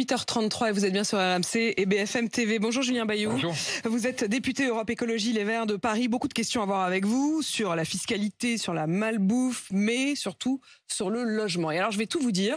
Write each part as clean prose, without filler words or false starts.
8h33 et vous êtes bien sur RMC et BFM TV. Bonjour Julien Bayou. Bonjour. Vous êtes député Europe Écologie Les Verts de Paris. Beaucoup de questions à voir avec vous sur la fiscalité, sur la malbouffe, mais surtout sur le logement. Et alors je vais tout vous dire.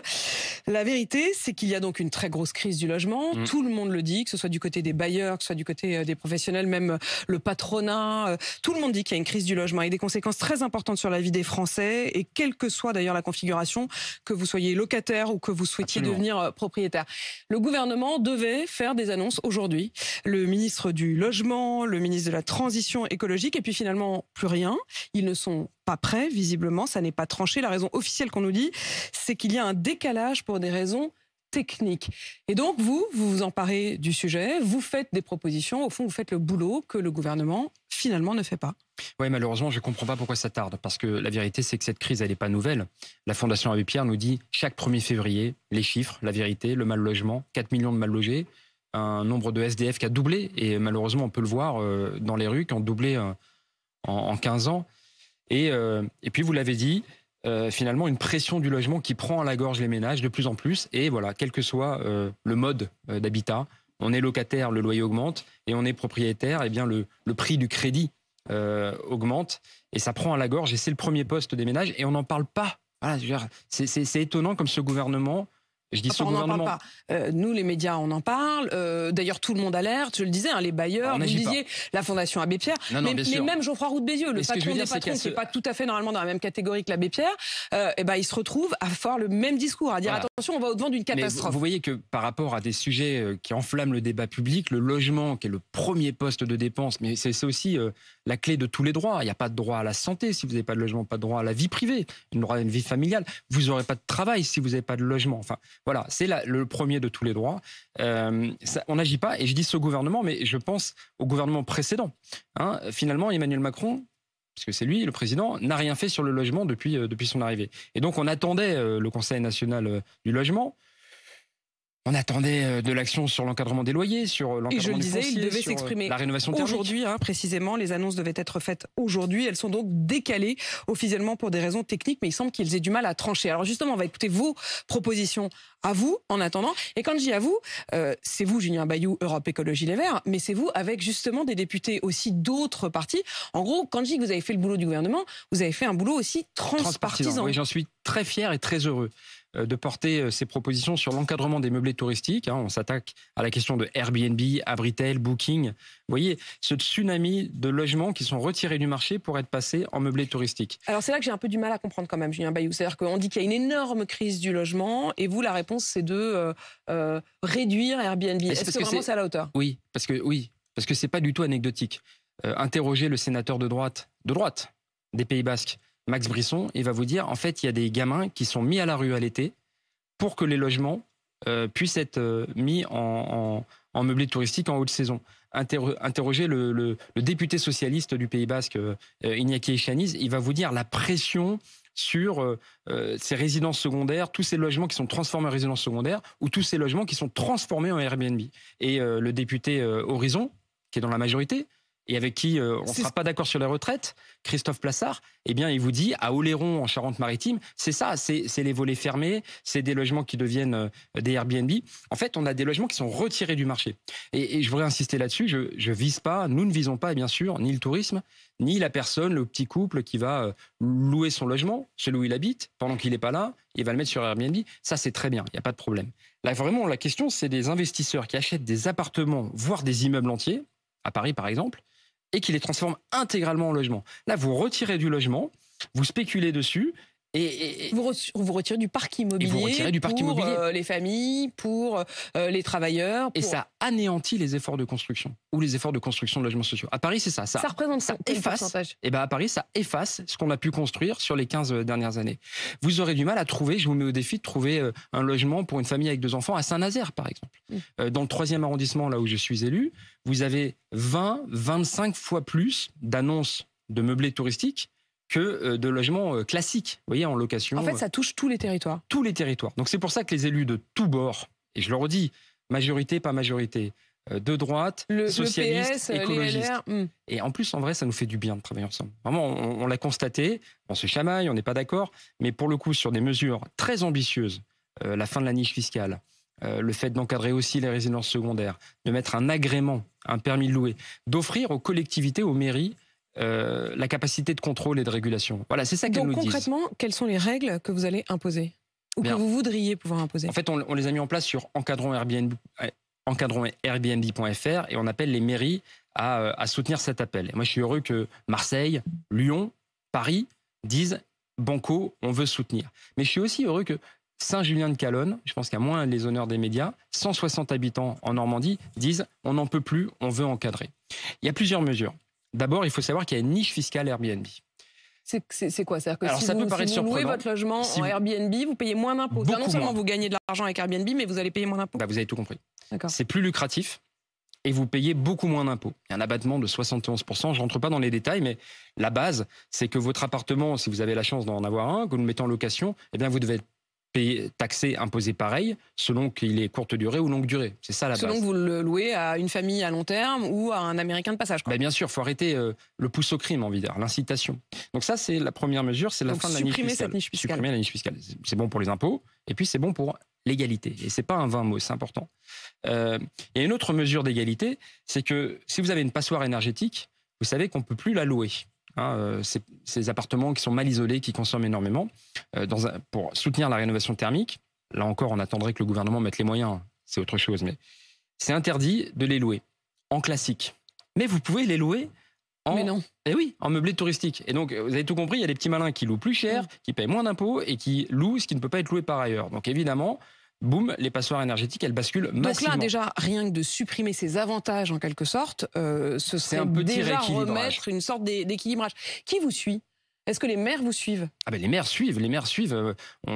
La vérité, c'est qu'il y a donc une très grosse crise du logement. Tout le monde le dit, que ce soit du côté des bailleurs, que ce soit du côté des professionnels, même le patronat. Tout le monde dit qu'il y a une crise du logement et des conséquences très importantes sur la vie des Français. Et quelle que soit d'ailleurs la configuration, que vous soyez locataire ou que vous souhaitiez devenir propriétaire. Le gouvernement devait faire des annonces aujourd'hui. Le ministre du Logement, le ministre de la Transition écologique, et puis finalement plus rien. Ils ne sont pas prêts, visiblement, ça n'est pas tranché. La raison officielle qu'on nous dit, c'est qu'il y a un décalage pour des raisons techniques. Et donc vous vous emparez du sujet, vous faites des propositions, au fond vous faites le boulot que le gouvernement finalement ne fait pas. Oui, malheureusement, je ne comprends pas pourquoi ça tarde, parce que la vérité, c'est que cette crise, elle n'est pas nouvelle. La Fondation Abbé Pierre nous dit, chaque 1er février, les chiffres, la vérité, le mal logement, 4 millions de mal logés, un nombre de SDF qui a doublé, et malheureusement, on peut le voir dans les rues, qui ont doublé en 15 ans. Et puis, vous l'avez dit, finalement, une pression du logement qui prend à la gorge les ménages de plus en plus, et voilà, quel que soit le mode d'habitat, on est locataire, le loyer augmente, et on est propriétaire, et bien le prix du crédit augmente et ça prend à la gorge et c'est le premier poste des ménages et on n'en parle pas. Voilà, c'est étonnant comme ce gouvernement. Je dis ce gouvernement. On n'en parle pas. Nous, les médias, on en parle. D'ailleurs, tout le monde alerte. Je le disais, les bailleurs, vous le disiez, la Fondation Abbé Pierre, mais même Geoffroy Roux de Bézieux, le patron des patrons, qui n'est pas tout à fait normalement dans la même catégorie que l'Abbé Pierre, il se retrouve à faire le même discours, à dire attention, on va au-devant d'une catastrophe. Mais vous voyez que par rapport à des sujets qui enflamment le débat public, le logement, qui est le premier poste de dépense, mais c'est aussi la clé de tous les droits. Il n'y a pas de droit à la santé si vous n'avez pas de logement, pas de droit à la vie privée, droit à une vie familiale. Vous n'aurez pas de travail si vous n'avez pas de logement. Enfin, voilà, c'est le premier de tous les droits. On n'agit pas, et je dis ce gouvernement, mais je pense au gouvernement précédent. Finalement, Emmanuel Macron, parce que c'est lui, le président, n'a rien fait sur le logement depuis son arrivée. Et donc, on attendait le Conseil national du logement. On attendait de l'action sur l'encadrement des loyers, sur l'encadrement des fonciers, il devait s'exprimer la rénovation thermique. Aujourd'hui, précisément, les annonces devaient être faites aujourd'hui. Elles sont donc décalées officiellement pour des raisons techniques, mais il semble qu'ils aient du mal à trancher. Alors justement, on va écouter vos propositions à vous, en attendant. Et quand je dis à vous, c'est vous, Julien Bayou, Europe Écologie Les Verts, mais c'est vous avec justement des députés aussi d'autres partis. En gros, quand je dis que vous avez fait le boulot du gouvernement, vous avez fait un boulot aussi transpartisan. Oui, j'en suis très fier et très heureux de porter ces propositions sur l'encadrement des meublés touristiques. On s'attaque à la question de Airbnb, Abritel, Booking. Vous voyez, ce tsunami de logements qui sont retirés du marché pour être passés en meublés touristiques. Alors c'est là que j'ai un peu du mal à comprendre quand même, Julien Bayou. C'est-à-dire qu'on dit qu'il y a une énorme crise du logement et vous, la réponse, c'est de réduire Airbnb. Est-ce que vraiment c'est à la hauteur ? Oui, parce que c'est pas du tout anecdotique. Interrogez le sénateur de droite des Pays Basques, Max Brisson, il va vous dire, en fait, il y a des gamins qui sont mis à la rue à l'été pour que les logements puissent être mis en meublé touristique en haute saison. Interrogez le député socialiste du Pays Basque, Iñaki Echaniz, il va vous dire la pression sur ces résidences secondaires, tous ces logements qui sont transformés en résidences secondaires ou tous ces logements qui sont transformés en Airbnb. Et le député Horizon, qui est dans la majorité, et avec qui on ne sera pas d'accord sur les retraites, Christophe Plassard, eh bien, il vous dit, à Oléron, en Charente-Maritime, c'est ça, c'est les volets fermés, c'est des logements qui deviennent des Airbnb. En fait, on a des logements qui sont retirés du marché. Et je voudrais insister là-dessus, je vise pas, nous ne visons pas, bien sûr, ni le tourisme, ni la personne, le petit couple qui va louer son logement, celui où il habite, pendant qu'il n'est pas là, il va le mettre sur Airbnb. Ça, c'est très bien, il n'y a pas de problème. Là, vraiment, la question, c'est des investisseurs qui achètent des appartements, voire des immeubles entiers, à Paris, par exemple, et qui les transforme intégralement en logement. Là, vous retirez du logement, vous spéculez dessus, et vous retirez du parc immobilier pour les familles, pour les travailleurs. Et ça anéantit les efforts de construction, ou les efforts de construction de logements sociaux. À Paris, c'est ça. Ça représente quel pourcentage ? Et à Paris, ça efface ce qu'on a pu construire sur les 15 dernières années. Vous aurez du mal à trouver, je vous mets au défi de trouver un logement pour une famille avec 2 enfants à Saint-Nazaire, par exemple. Dans le 3e arrondissement, là où je suis élu, vous avez 20-25 fois plus d'annonces de meublés touristiques que de logements classiques, vous voyez, en location. En fait, ça touche tous les territoires. Tous les territoires. Donc c'est pour ça que les élus de tous bords, et je le redis, majorité, pas majorité, de droite, socialistes, écologistes. Et en plus, en vrai, ça nous fait du bien de travailler ensemble. Vraiment, on l'a constaté, on se chamaille, on n'est pas d'accord, mais pour le coup, sur des mesures très ambitieuses, la fin de la niche fiscale, le fait d'encadrer aussi les résidences secondaires, de mettre un agrément, un permis de louer, d'offrir aux collectivités, aux mairies, la capacité de contrôle et de régulation. Voilà, c'est ça qu'elles nous disent. Donc concrètement, quelles sont les règles que vous allez imposer ou que vous voudriez pouvoir imposer? En fait, on les a mis en place sur encadronsairbnb.fr et on appelle les mairies à soutenir cet appel. Et moi, je suis heureux que Marseille, Lyon, Paris disent banco, on veut soutenir. Mais je suis aussi heureux que Saint-Julien-de-Calonne, je pense qu'à moins les honneurs des médias, 160 habitants en Normandie disent on n'en peut plus, on veut encadrer. Il y a plusieurs mesures. D'abord, il faut savoir qu'il y a une niche fiscale Airbnb. C'est quoi? C'est-à-dire que alors, ça peut paraître vous louez surprenant. votre logement en Airbnb, vous payez moins d'impôts. Non seulement vous gagnez de l'argent avec Airbnb, mais vous allez payer moins d'impôts. Vous avez tout compris. C'est plus lucratif et vous payez beaucoup moins d'impôts. Il y a un abattement de 71%. Je ne rentre pas dans les détails, mais la base, c'est que votre appartement, si vous avez la chance d'en avoir un, que vous le mettez en location, eh bien, vous devez être taxé, imposé pareil, selon qu'il est courte durée ou longue durée. C'est ça la base. Selon que vous le louez à une famille à long terme ou à un Américain de passage. Bien sûr, il faut arrêter le pouce au crime, envie de dire, l'incitation. Donc ça, c'est la première mesure, c'est la fin de la niche fiscale. Cette niche fiscale. Supprimer la niche fiscale. C'est bon pour les impôts, et puis c'est bon pour l'égalité. Et c'est pas un vain mot, c'est important. Il y a une autre mesure d'égalité, c'est que si vous avez une passoire énergétique, vous savez qu'on ne peut plus la louer. Ces appartements qui sont mal isolés, qui consomment énormément, pour soutenir la rénovation thermique, là encore on attendrait que le gouvernement mette les moyens, c'est autre chose, mais c'est interdit de les louer en classique. Mais vous pouvez les louer en meublé touristique. Et donc vous avez tout compris, il y a des petits malins qui louent plus cher, qui payent moins d'impôts et qui louent ce qui ne peut pas être loué par ailleurs. Donc évidemment, boum, les passoires énergétiques, elles basculent massivement. Donc là, déjà, rien que de supprimer ces avantages, en quelque sorte, ce serait un petit déjà remettre une sorte d'équilibrage. Qui vous suit? Est-ce que les maires vous suivent? Les maires suivent.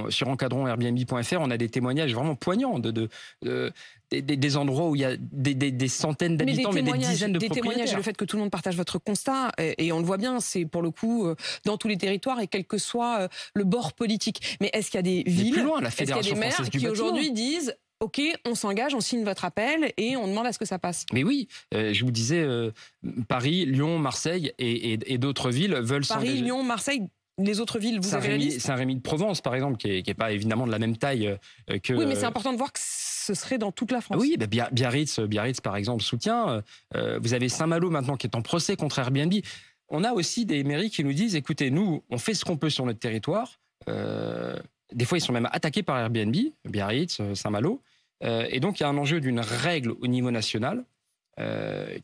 Sur encadronsairbnb.fr, on a des témoignages vraiment poignants des endroits où il y a des centaines d'habitants, mais des dizaines de propriétaires. Des témoignages, le fait que tout le monde partage votre constat, et on le voit bien, c'est pour le coup dans tous les territoires et quel que soit le bord politique. Mais est-ce qu'il y a des villes, plus loin, la est-ce qu'il y a des maires qui aujourd'hui disent OK, on s'engage, on signe votre appel et on demande à ce que ça passe? Mais oui, je vous disais, Paris, Lyon, Marseille et d'autres villes veulent s'engager. Paris, Lyon, Marseille, les autres villes, vous avez la liste? Saint-Rémy de Provence, par exemple, qui est pas évidemment de la même taille que... Oui, mais c'est important de voir que ce serait dans toute la France. Oui, Biarritz, par exemple, soutient. Vous avez Saint-Malo maintenant qui est en procès contre Airbnb. On a aussi des mairies qui nous disent, écoutez, nous, on fait ce qu'on peut sur notre territoire. Des fois, ils sont même attaqués par Airbnb, Biarritz, Saint-Malo. Et donc, il y a un enjeu d'une règle au niveau national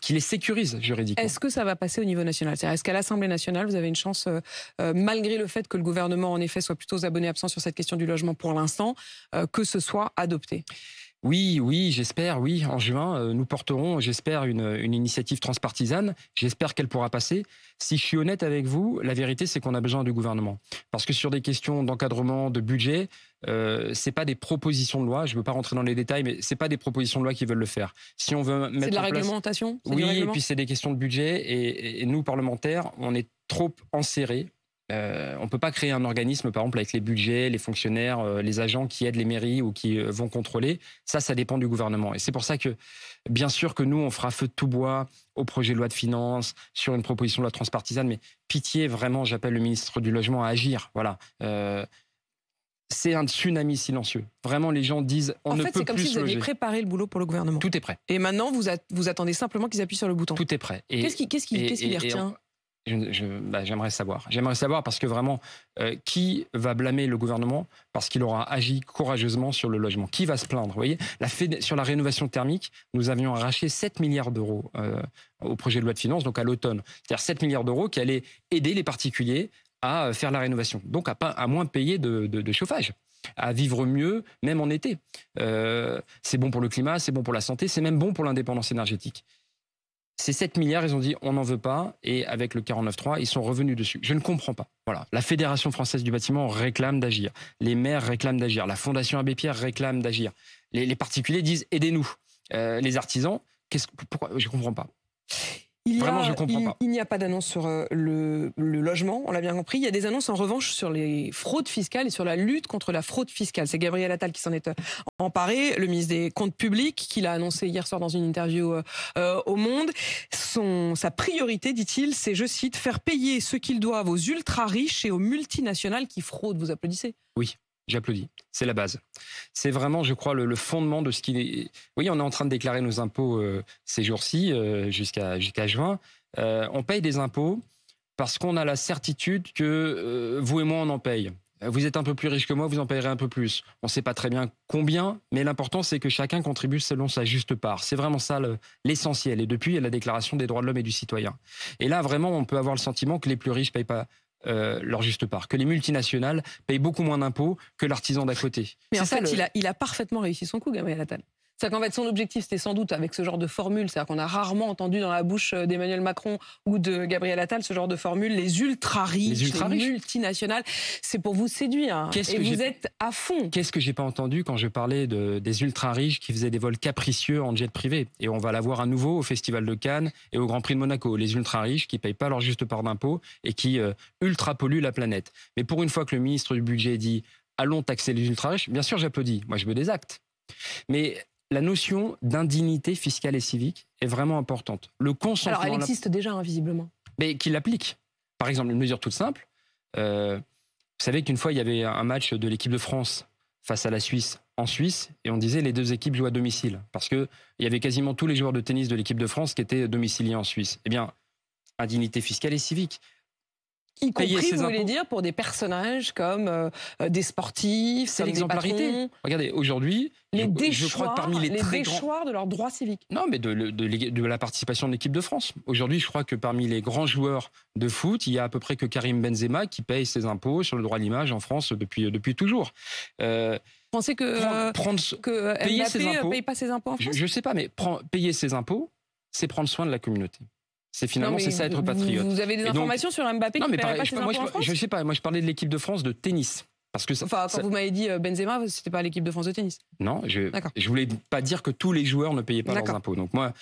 qui les sécurise juridiquement. Est-ce que ça va passer au niveau national? Est-ce qu'à l'Assemblée nationale, vous avez une chance, malgré le fait que le gouvernement, en effet, soit plutôt aux abonnés absents sur cette question du logement pour l'instant, que ce soit adopté? Oui, j'espère, oui. En juin, nous porterons, j'espère, une initiative transpartisane. J'espère qu'elle pourra passer. Si je suis honnête avec vous, la vérité, c'est qu'on a besoin du gouvernement. Parce que sur des questions d'encadrement, de budget, c'est pas des propositions de loi. Je veux pas rentrer dans les détails, mais c'est pas des propositions de loi qui veulent le faire. Si on veut mettre c'est de la réglementation? Oui, et puis c'est des questions de budget. Et nous, parlementaires, on est trop enserrés. On ne peut pas créer un organisme, par exemple, avec les budgets, les fonctionnaires, les agents qui aident les mairies ou qui vont contrôler. Ça dépend du gouvernement. Et c'est pour ça que, bien sûr que nous, on fera feu de tout bois au projet de loi de finances, sur une proposition de loi transpartisane, mais pitié, vraiment, j'appelle le ministre du Logement à agir. Voilà. C'est un tsunami silencieux. Vraiment, les gens disent on ne peut plus se loger. En fait, c'est comme si vous aviez préparé le boulot pour le gouvernement. Tout est prêt. Et maintenant, vous attendez simplement qu'ils appuient sur le bouton. Tout est prêt. Qu'est-ce qui les retient? J'aimerais savoir. J'aimerais savoir parce que vraiment, qui va blâmer le gouvernement parce qu'il aura agi courageusement sur le logement? Qui va se plaindre? Vous voyez, sur la rénovation thermique, nous avions arraché 7 milliards d'euros au projet de loi de finances, donc à l'automne. C'est-à-dire 7 milliards d'euros qui allaient aider les particuliers à faire la rénovation. Donc à moins payer de chauffage, à vivre mieux, même en été. C'est bon pour le climat, c'est bon pour la santé, c'est même bon pour l'indépendance énergétique. Ces 7 milliards, ils ont dit on n'en veut pas, et avec le 49.3, ils sont revenus dessus. Je ne comprends pas. Voilà. La Fédération française du bâtiment réclame d'agir. Les maires réclament d'agir. La Fondation Abbé Pierre réclame d'agir. Les particuliers disent aidez-nous. Les artisans, pourquoi? Je ne comprends pas. Vraiment, je comprends pas. Il n'y a pas d'annonce sur le logement, on l'a bien compris. Il y a des annonces en revanche sur les fraudes fiscales et sur la lutte contre la fraude fiscale. C'est Gabriel Attal qui s'en est emparé, le ministre des Comptes publics, qui l'a annoncé hier soir dans une interview au Monde. Sa priorité, dit-il, c'est, je cite, faire payer ce qu'ils doivent aux ultra-riches et aux multinationales qui fraudent. Vous applaudissez? Oui. J'applaudis. C'est la base. C'est vraiment, je crois, le fondement de ce qui est... Oui, on est en train de déclarer nos impôts ces jours-ci, jusqu'à juin. On paye des impôts parce qu'on a la certitude que vous et moi, on en paye. Vous êtes un peu plus riche que moi, vous en payerez un peu plus. On ne sait pas très bien combien, mais l'important, c'est que chacun contribue selon sa juste part. C'est vraiment ça l'essentiel. Et depuis, il y a la Déclaration des droits de l'homme et du citoyen. Et là, vraiment, on peut avoir le sentiment que les plus riches ne payent pas leur juste part, que les multinationales payent beaucoup moins d'impôts que l'artisan d'à côté. Mais en fait, il a parfaitement réussi son coup, Gabriel Attal. C'est-à-dire qu'en fait, son objectif, c'était sans doute avec ce genre de formule, c'est-à-dire qu'on a rarement entendu dans la bouche d'Emmanuel Macron ou de Gabriel Attal ce genre de formule, les ultra-riches, les multinationales, c'est pour vous séduire. Et vous êtes à fond. Qu'est-ce que j'ai pas entendu quand je parlais des ultra-riches qui faisaient des vols capricieux en jet privé? Et on va l'avoir à nouveau au Festival de Cannes et au Grand Prix de Monaco. Les ultra-riches qui payent pas leur juste part d'impôts et qui ultra-polluent la planète. Mais pour une fois que le ministre du Budget dit « allons taxer les ultra-riches », bien sûr j'applaudis. Moi je veux des actes. Mais la notion d'indignité fiscale et civique est vraiment importante. Le consentement. Alors, elle existe déjà, visiblement. Mais qu'il l'applique. Par exemple, une mesure toute simple. Vous savez qu'une fois, il y avait un match de l'équipe de France face à la Suisse en Suisse, et on disait les deux équipes jouent à domicile. Parce qu'il y avait quasiment tous les joueurs de tennis de l'équipe de France qui étaient domiciliés en Suisse. Eh bien, indignité fiscale et civique. Y compris, vous voulez dire, pour des personnages comme des sportifs, c'est l'exemplarité. Regardez, aujourd'hui, je crois que parmi les très grands... déchoirs de leurs droits civiques. Non, mais de la participation de l'équipe de France. Aujourd'hui, je crois que parmi les grands joueurs de foot, il y a à peu près que Karim Benzema qui paye ses impôts sur le droit à l'image en France depuis toujours. Vous pensez que Mbappé ne paye pas ses impôts en France? Je ne sais pas, mais payer ses impôts, c'est prendre soin de la communauté. C'est ça être patriote. Vous avez des informations sur Mbappé qui ne paierait pas ses impôts en France? Je ne sais pas, moi je parlais de l'équipe de France de tennis. Parce que quand vous m'avez dit Benzema, c'était pas l'équipe de France de tennis. Non, je voulais pas dire que tous les joueurs ne payaient pas leurs impôts. Donc moi,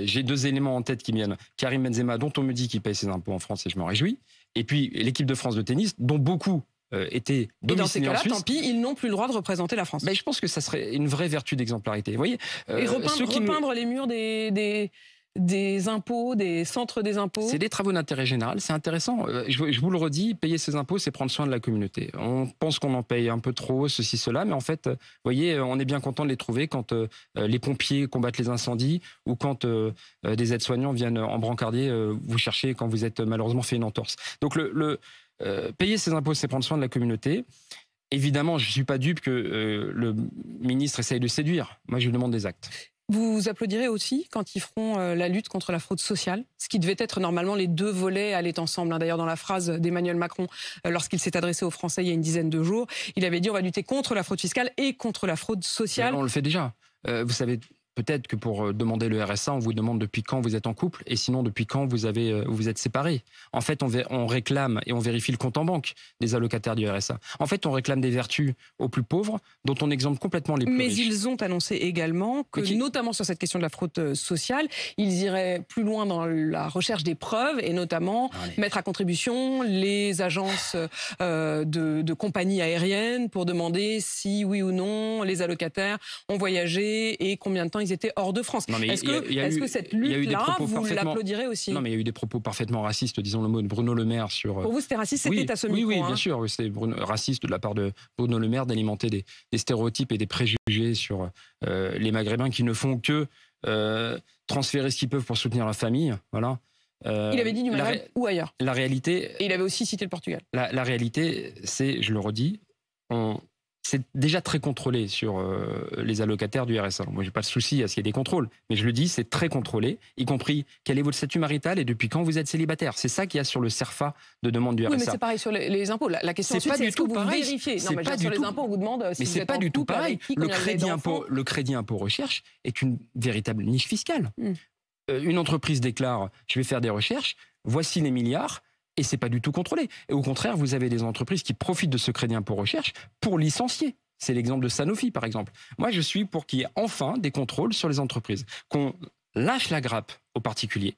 j'ai deux éléments en tête qui viennent. Karim Benzema, dont on me dit qu'il paye ses impôts en France et je m'en réjouis. Et puis l'équipe de France de tennis, dont beaucoup étaient domiciliés en Suisse. Et dans ces cas-là, tant pis, ils n'ont plus le droit de représenter la France. Mais je pense que ça serait une vraie vertu d'exemplarité. Vous voyez, et repeindre les murs des impôts, des centres des impôts. C'est des travaux d'intérêt général, c'est intéressant. Je vous le redis, payer ses impôts, c'est prendre soin de la communauté. On pense qu'on en paye un peu trop, ceci, cela, mais en fait, vous voyez, on est bien content de les trouver quand les pompiers combattent les incendies ou quand des aides-soignants viennent en brancardier vous chercher quand vous êtes malheureusement fait une entorse. Donc payer ses impôts, c'est prendre soin de la communauté. Évidemment, je ne suis pas dupe que le ministre essaye de séduire. Moi, je lui demande des actes. Vous applaudirez aussi quand ils feront la lutte contre la fraude sociale, ce qui devait être normalement les deux volets allaient ensemble. D'ailleurs, dans la phrase d'Emmanuel Macron, lorsqu'il s'est adressé aux Français il y a une dizaine de jours, il avait dit on va lutter contre la fraude fiscale et contre la fraude sociale. On le fait déjà. Vous savez peut-être que pour demander le RSA, on vous demande depuis quand vous êtes en couple et sinon depuis quand vous êtes séparés. En fait, on réclame et on vérifie le compte en banque des allocataires du RSA. En fait, on réclame des vertus aux plus pauvres dont on exempte complètement les plus riches. Mais ils ont annoncé également que, notamment sur cette question de la fraude sociale, ils iraient plus loin dans la recherche des preuves et notamment mettre à contribution les agences de compagnies aériennes pour demander si, oui ou non, les allocataires ont voyagé et combien de temps ils étaient hors de France. Est-ce que cette lutte-là, vous l'applaudirez aussi? Non, mais il y a eu des propos parfaitement racistes, disons le mot de Bruno Le Maire sur... Pour vous, c'était raciste, c'était à ce micro. Oui, bien sûr, c'était raciste de la part de Bruno Le Maire d'alimenter des stéréotypes et des préjugés sur les Maghrébins qui ne font que transférer ce qu'ils peuvent pour soutenir la famille. Voilà. Il avait dit du Maghreb ou ailleurs. La réalité... Et il avait aussi cité le Portugal. La réalité, c'est, je le redis, c'est déjà très contrôlé sur les allocataires du RSA. Moi, j'ai pas de souci à ce qu'il y ait des contrôles, mais je le dis, c'est très contrôlé, y compris quel est votre statut marital et depuis quand vous êtes célibataire. C'est ça qu'il y a sur le CERFA de demande du RSA. Oui, mais c'est pareil sur les impôts. La question ensuite, c'est est-ce que vous vérifiez? Non, mais sur les impôts, on vous demande si vous êtes en couple. Mais c'est pas du tout pareil. Le crédit impôt recherche est une véritable niche fiscale. Une entreprise déclare, je vais faire des recherches, voici les milliards. Et c'est pas du tout contrôlé. Et au contraire, vous avez des entreprises qui profitent de ce crédit impôt recherche pour licencier. C'est l'exemple de Sanofi, par exemple. Moi, je suis pour qu'il y ait enfin des contrôles sur les entreprises. Qu'on lâche la grappe aux particuliers.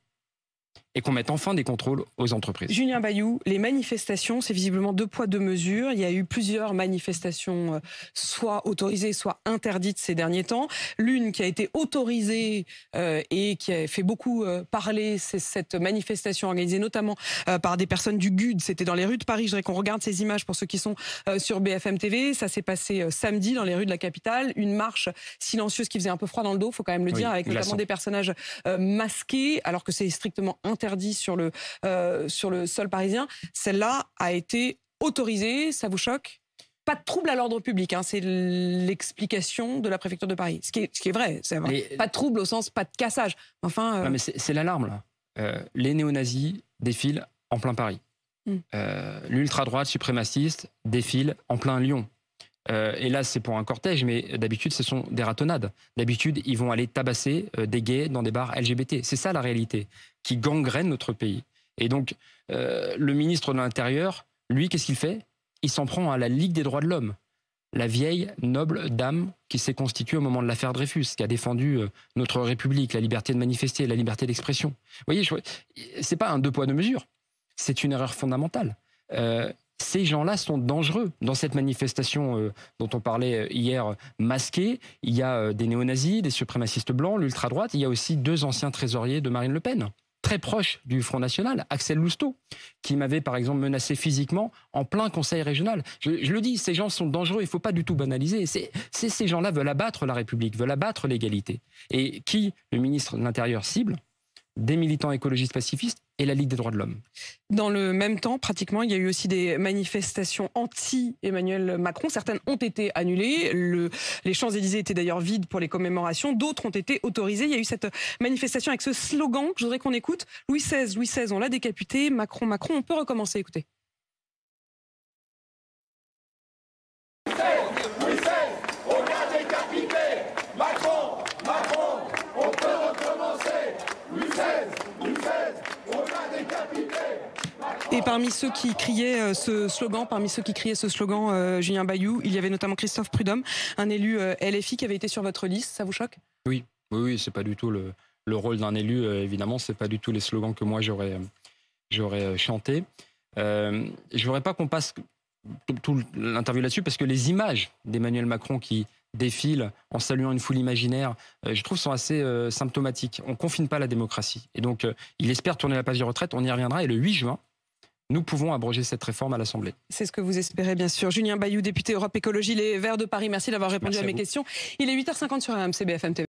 et qu'on mette enfin des contrôles aux entreprises. Julien Bayou, les manifestations, c'est visiblement 2 poids 2 mesures. Il y a eu plusieurs manifestations soit autorisées, soit interdites ces derniers temps. L'une qui a été autorisée et qui a fait beaucoup parler, c'est cette manifestation organisée notamment par des personnes du GUD. C'était dans les rues de Paris. Je voudrais qu'on regarde ces images pour ceux qui sont sur BFM TV. Ça s'est passé samedi dans les rues de la capitale. Une marche silencieuse qui faisait un peu froid dans le dos, il faut quand même le dire, avec notamment des personnages masqués, alors que c'est strictement interdit sur le sol parisien. Celle-là a été autorisée, ça vous choque? Pas de trouble à l'ordre public, hein, c'est l'explication de la préfecture de Paris. Ce qui est vrai, c'est vrai. Pas de trouble au sens, pas de cassage. Enfin, mais c'est l'alarme, là. Les néo-nazis défilent en plein Paris. L'ultra-droite suprémaciste défile en plein Lyon. Et là, c'est pour un cortège, mais d'habitude, ce sont des ratonnades. D'habitude, ils vont aller tabasser des gays dans des bars LGBT. C'est ça la réalité, qui gangrène notre pays. Et donc, le ministre de l'Intérieur, lui, qu'est-ce qu'il fait? Il s'en prend à la Ligue des droits de l'homme, la vieille, noble dame qui s'est constituée au moment de l'affaire Dreyfus, qui a défendu notre République, la liberté de manifester, la liberté d'expression. Vous voyez, c'est pas un 2 poids 2 mesures, c'est une erreur fondamentale. Ces gens-là sont dangereux. Dans cette manifestation dont on parlait hier, masquée, il y a des néo-nazis, des suprémacistes blancs, l'ultra-droite. Il y a aussi 2 anciens trésoriers de Marine Le Pen, très proches du Front National, Axel Lousteau, qui m'avait par exemple menacé physiquement en plein conseil régional. Je le dis, ces gens sont dangereux, il ne faut pas du tout banaliser. Ces gens-là veulent abattre la République, veulent abattre l'égalité. Et qui, le ministre de l'Intérieur, cible? Des militants écologistes pacifistes et la Ligue des droits de l'homme. Dans le même temps, pratiquement, il y a eu aussi des manifestations anti-Emmanuel Macron. Certaines ont été annulées. Les Champs-Élysées étaient d'ailleurs vides pour les commémorations. D'autres ont été autorisées. Il y a eu cette manifestation avec ce slogan que je voudrais qu'on écoute. Louis XVI, on l'a décapité. Macron, Macron, on peut recommencer. Écoutez. Louis XVI, on l'a décapité. Macron, Macron, on peut recommencer. Louis XVI, on l'a décapité. Et parmi ceux qui criaient ce slogan, Julien Bayou, il y avait notamment Christophe Prudhomme, un élu LFI qui avait été sur votre liste. Ça vous choque? Oui, c'est pas du tout le rôle d'un élu. Évidemment, c'est pas du tout les slogans que moi j'aurais chanté. Je voudrais pas qu'on passe tout l'interview là-dessus parce que les images d'Emmanuel Macron qui défile en saluant une foule imaginaire, je trouve sont assez symptomatiques. On confine pas la démocratie. Et donc, il espère tourner la page des retraites. On y reviendra. Et le 8 juin, nous pouvons abroger cette réforme à l'Assemblée. C'est ce que vous espérez, bien sûr. Julien Bayou, député Europe Écologie Les Verts de Paris. Merci d'avoir répondu à mes questions. Il est 8h50 sur RMC BFM TV.